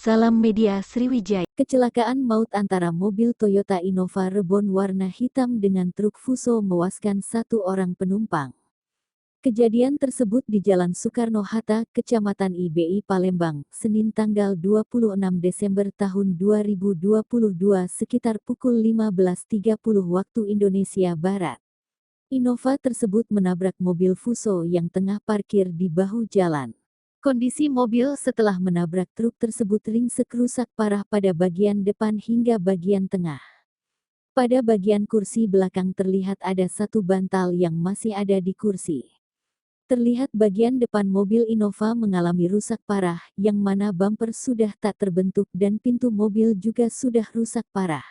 Salam Media Sriwijaya. Kecelakaan maut antara mobil Toyota Innova Reborn warna hitam dengan truk Fuso mewaskan satu orang penumpang. Kejadian tersebut di Jalan Soekarno-Hatta, Kecamatan IBI Palembang, Senin tanggal 26 Desember tahun 2022 sekitar pukul 15.30 waktu Indonesia Barat. Innova tersebut menabrak mobil Fuso yang tengah parkir di bahu jalan. Kondisi mobil setelah menabrak truk tersebut ringsek rusak parah pada bagian depan hingga bagian tengah. Pada bagian kursi belakang terlihat ada satu bantal yang masih ada di kursi. Terlihat bagian depan mobil Innova mengalami rusak parah, yang mana bumper sudah tak terbentuk dan pintu mobil juga sudah rusak parah.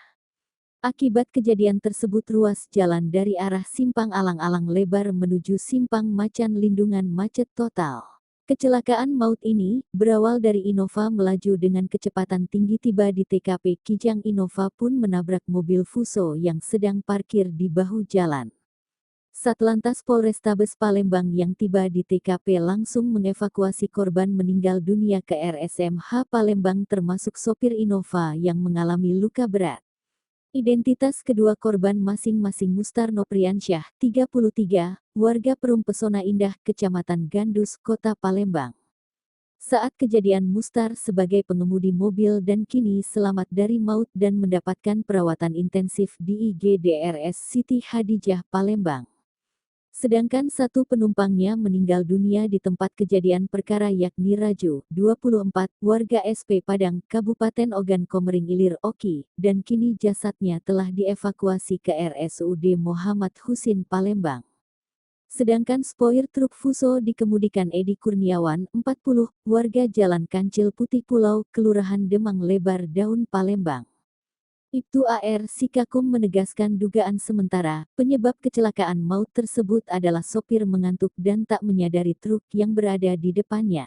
Akibat kejadian tersebut ruas jalan dari arah Simpang Alang-Alang lebar menuju Simpang Macan Lindungan macet total. Kecelakaan maut ini berawal dari Innova melaju dengan kecepatan tinggi tiba di TKP Kijang. Innova pun menabrak mobil Fuso yang sedang parkir di bahu jalan. Satlantas Polrestabes Palembang yang tiba di TKP langsung mengevakuasi korban meninggal dunia ke RSMH Palembang termasuk sopir Innova yang mengalami luka berat. Identitas kedua korban masing-masing Mustar Nopriansyah, 33, warga Perum Pesona Indah, Kecamatan Gandus, Kota Palembang. Saat kejadian Mustar sebagai pengemudi mobil dan kini selamat dari maut dan mendapatkan perawatan intensif di IGDRS Siti Hadijah, Palembang. Sedangkan satu penumpangnya meninggal dunia di tempat kejadian perkara yakni Raju, 24, warga SP Padang, Kabupaten Ogan Komering Ilir Oki, dan kini jasadnya telah dievakuasi ke RSUD Muhammad Husin Palembang. Sedangkan spoir truk Fuso dikemudikan Edi Kurniawan, 40, warga Jalan Kancil Putih Pulau, Kelurahan Demang Lebar Daun Palembang. Ibtu AR Sikakum menegaskan dugaan sementara, penyebab kecelakaan maut tersebut adalah sopir mengantuk dan tak menyadari truk yang berada di depannya.